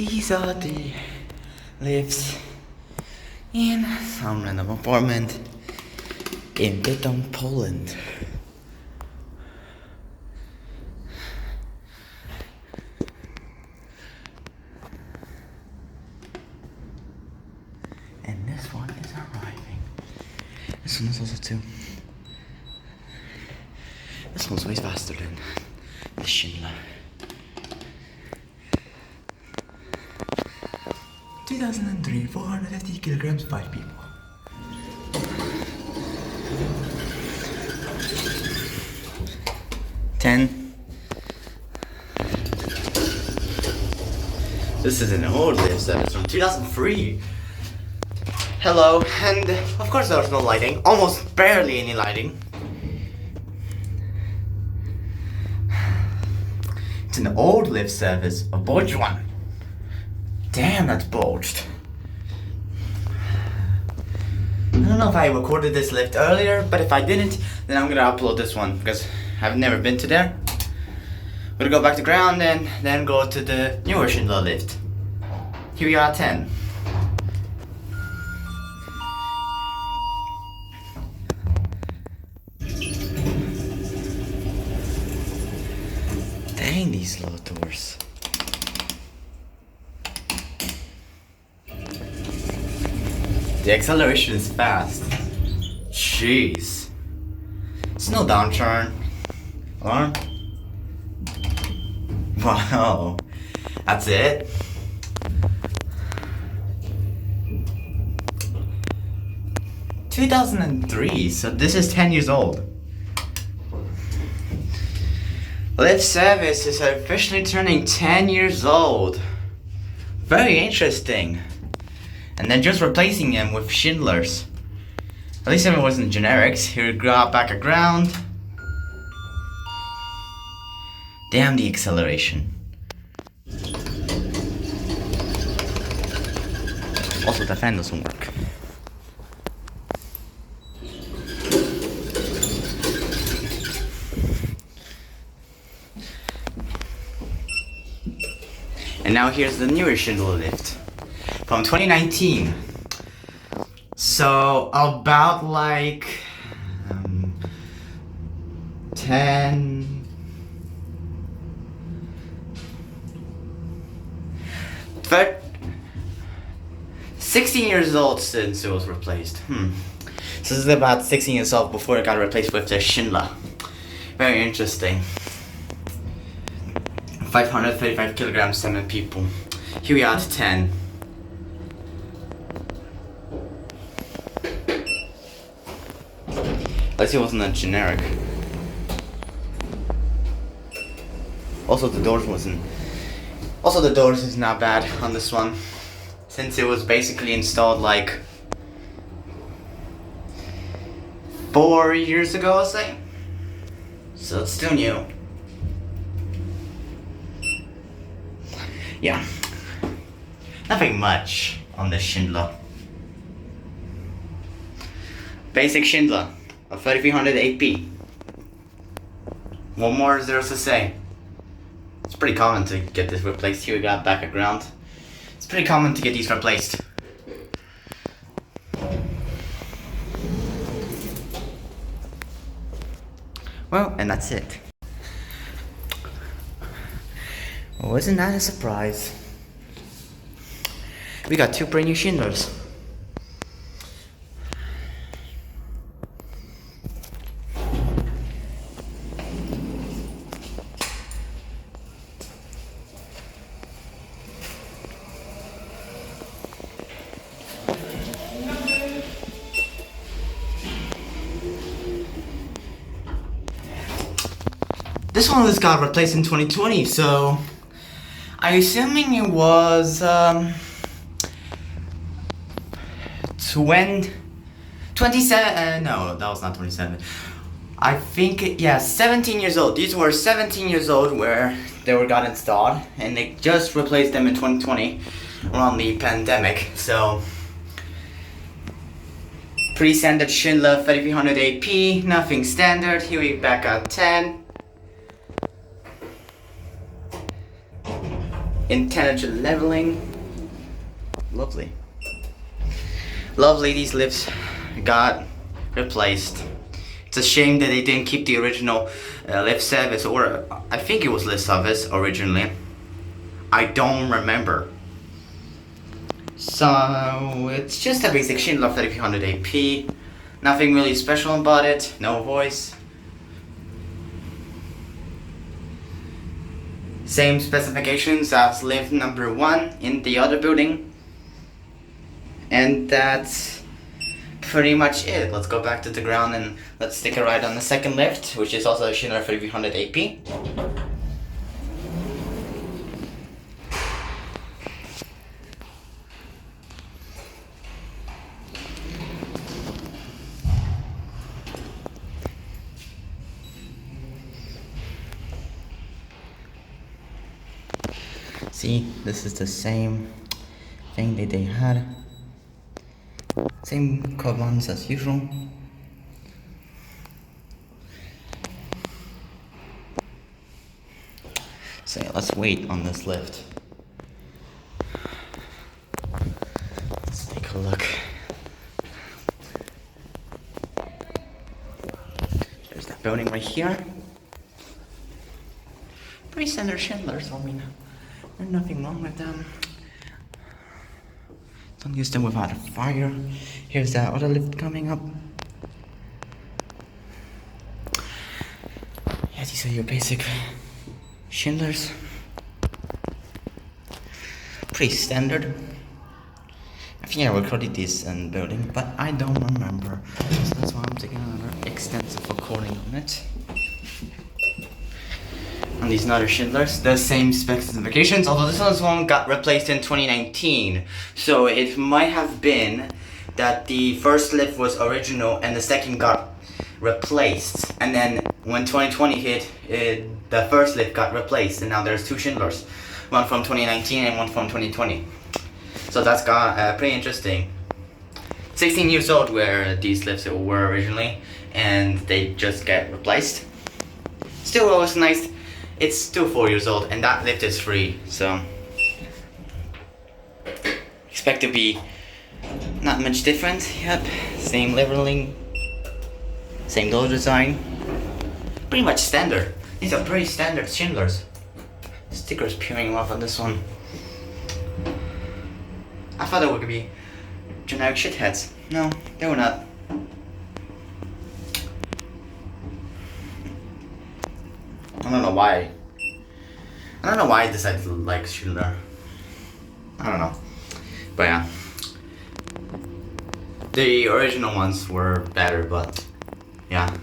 These are the lifts in some random apartment in Bytom, Poland. And this one is arriving. This one is also too. This one's way faster than the Schindler. 2003, 450 kilograms, 5 people. Ten. This is an old lift service from 2003. Hello, and of course there was no lighting, almost barely any lighting. It's an old lift service, a bulged one. Damn, that's bulged. I don't know if I recorded this lift earlier, but if I didn't, then I'm gonna upload this one because I've never been to there. I'm gonna go back to ground and then go to the newer Schindler lift. Here we are at 10. Dang, these slow doors. The acceleration is fast. Jeez. It's no downturn. Alarm? Wow. That's it? "2003, so this is 10 years old. Lift service is officially turning 10 years old. Very interesting. And then just replacing them with Schindlers. At least if it wasn't generics. Here we got back at ground. Damn the acceleration. Also, the fan doesn't work. And now here's the newer Schindler lift from 2019. So about like 10 16 years old since it was replaced. So this is about 16 years old before it got replaced with the Schindler. Very interesting. 535 kilograms, 7 people. Here we are at 10. Let's see it wasn't a generic. Also the doors is not bad on this one. Since it was basically installed like 4 years ago, I'll say. So it's still new. Yeah, nothing much on this Schindler. Basic Schindler, a 3300 AP. What more is there to say? It's pretty common to get this replaced. Here we got back at ground. It's pretty common to get these replaced. Well, and that's it. Wasn't that a surprise? We got 2 brand new Schindlers. This one was got replaced in 2020, so I'm assuming it was 27. No, that was not 27. I think 17 years old. These were 17 years old where they got installed, and they just replaced them in 2020 around the pandemic. So pretty standard Schindler 3300 AP, nothing standard. Here we back at 10. intelligent leveling. Lovely. Lovely, these lifts got replaced. It's a shame that they didn't keep the original lift service, or I think it was lift service originally. I don't remember. So it's just a basic Schindler 3300 AP. Nothing really special about it. No voice. Same specifications as lift number 1 in the other building. And that's pretty much it. Let's go back to the ground and let's take a ride on the second lift, which is also a Schindler 3300 AP. See, this is the same thing that they had. Same commands as usual. So yeah, let's wait on this lift. Let's take a look. There's that building right here. Pretty standard Schindler, so I mean, there's nothing wrong with them. Don't use them without a fire. Here's that other lift coming up. Yeah, these are your basic Schindlers. Pretty standard. I think I recorded this in building, but I don't remember. So that's why I'm taking another extensive recording on it. On these other Schindlers, the same specifications, although this one got replaced in 2019. So it might have been that the first lift was original and the second got replaced. And then when 2020 hit, the first lift got replaced, and now there's 2 Schindlers. One from 2019 and one from 2020. So that's got pretty interesting. 16 years old where these lifts were originally, and they just get replaced. Still always nice. It's still 4 years old, and that lift is free, so expect to be not much different. Yep, same leveling, same door design, pretty much standard. These are pretty standard Schindlers. Stickers peeling off on this one. I thought it would be generic shitheads. No, they were not. I don't know why. I don't know why I decided to like Schindler. I don't know. But yeah. The original ones were better, but yeah.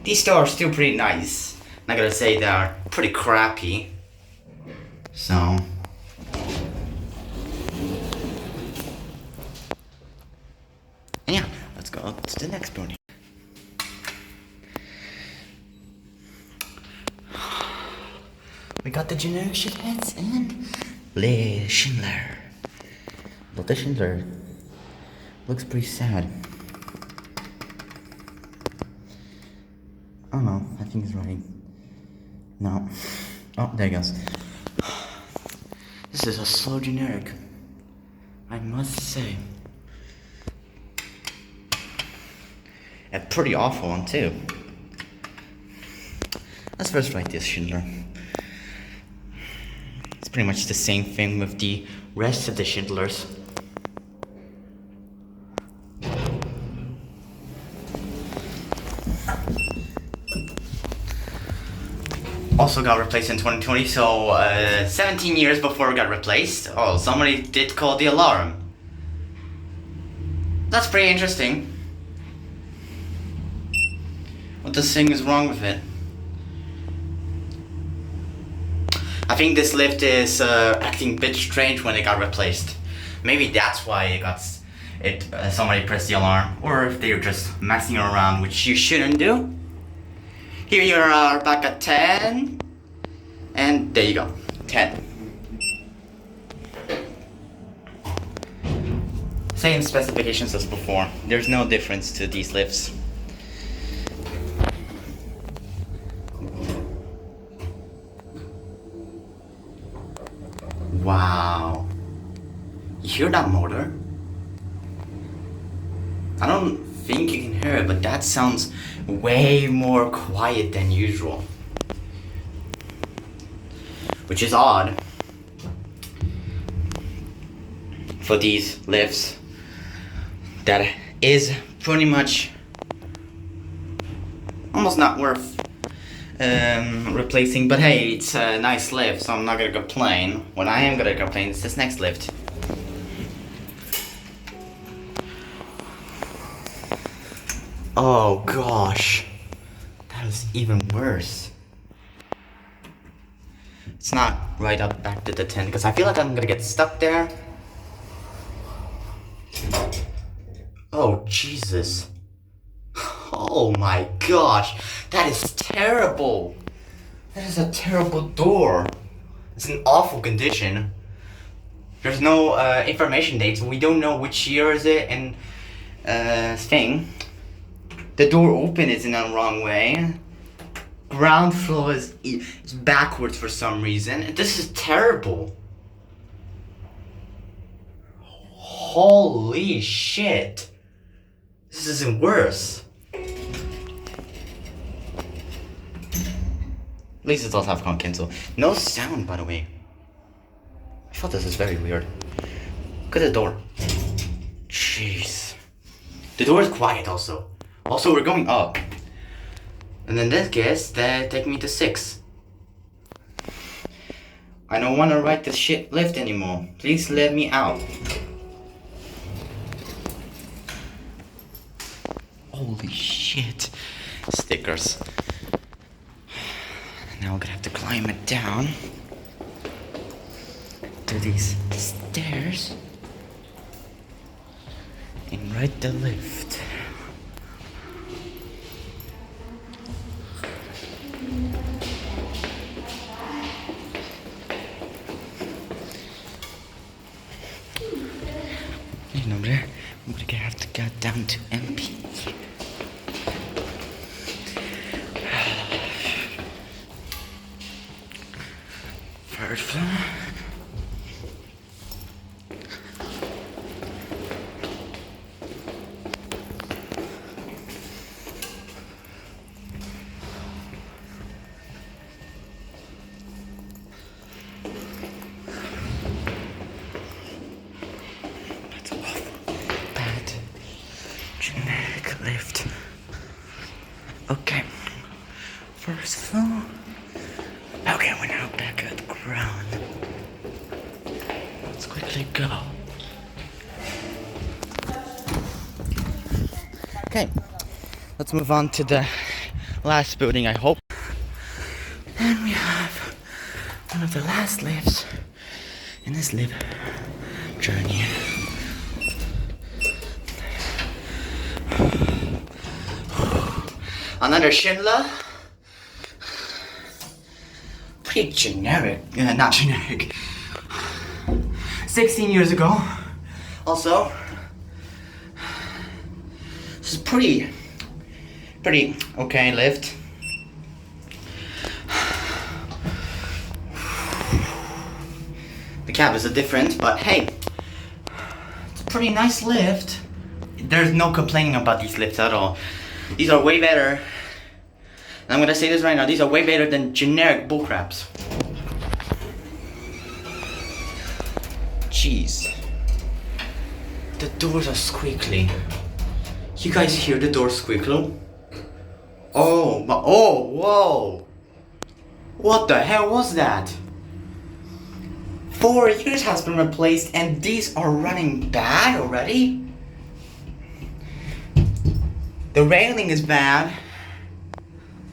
These two are still pretty nice. Not gonna say they're pretty crappy. So. And yeah, let's go to the next building. We got the generic shitheads and Le Schindler. But the Schindler looks pretty sad. Oh no, I think it's right. No. Oh, there it goes. This is a slow generic, I must say. A pretty awful one too. Let's first write this Schindler. It's pretty much the same thing with the rest of the Schindlers. Also got replaced in 2020, so 17 years before it got replaced. Oh, somebody did call the alarm. That's pretty interesting. What this thing is wrong with it? I think this lift is acting a bit strange when it got replaced. Maybe that's why it got somebody pressed the alarm, or if they're just messing around, which you shouldn't do. Here you are back at 10, and there you go, 10. Same specifications as before. There's no difference to these lifts. Wow. You hear that motor? I don't think you can hear it, but that sounds way more quiet than usual. Which is odd for these lifts. That is pretty much almost not worth replacing, but hey, it's a nice lift, so I'm not gonna complain. What I am gonna complain is this next lift. Oh gosh, that is even worse. It's not right up back to the 10 because I feel like I'm gonna get stuck there. Oh Jesus. Oh my gosh, that is terrible. That is a terrible door. It's in awful condition. There's no information dates. We don't know which year is it and thing. The door open is in the wrong way. Ground floor is backwards for some reason. This is terrible. Holy shit. This isn't worse. At least it does have con cancel. No sound, by the way. I thought this was very weird. Look at the door. Jeez. The door is quiet also. Also, we're going up. And then this guess that take me to 6. I don't want to ride this shit lift anymore. Please let me out. Holy shit. Stickers. Now we're gonna have to climb it down to these stairs and ride the lift. I'm gonna have to get down to MP. First floor. Generic lift. Okay. First floor. Okay, we're now back at the ground. Let's quickly go. Okay. Let's move on to the last building, I hope. And we have one of the last lifts in this lift journey. Another Schindler. Pretty generic. Not generic. 16 years ago. Also, this is pretty okay lift. The cab is different, but hey, it's a pretty nice lift. There's no complaining about these lifts at all. These are way better. And I'm gonna say this right now, these are way better than generic bullcraps. Jeez. The doors are squeaky. You guys hear the door squeakle? Oh, whoa. What the hell was that? 4 years has been replaced and these are running bad already? The railing is bad.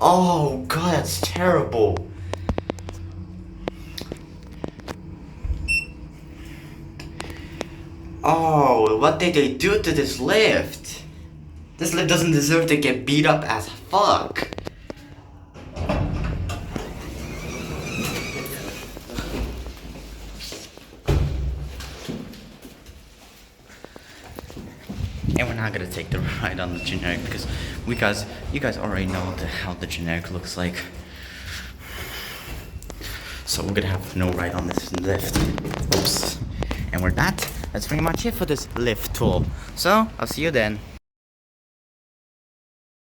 Oh god, that's terrible. Oh, what did they do to this lift? This lift doesn't deserve to get beat up as fuck. And we're not gonna take the ride on the generic because you guys already know how the generic looks like. So we're gonna have no ride on this lift. Oops. And with that, that's pretty much it for this lift tour. So I'll see you then.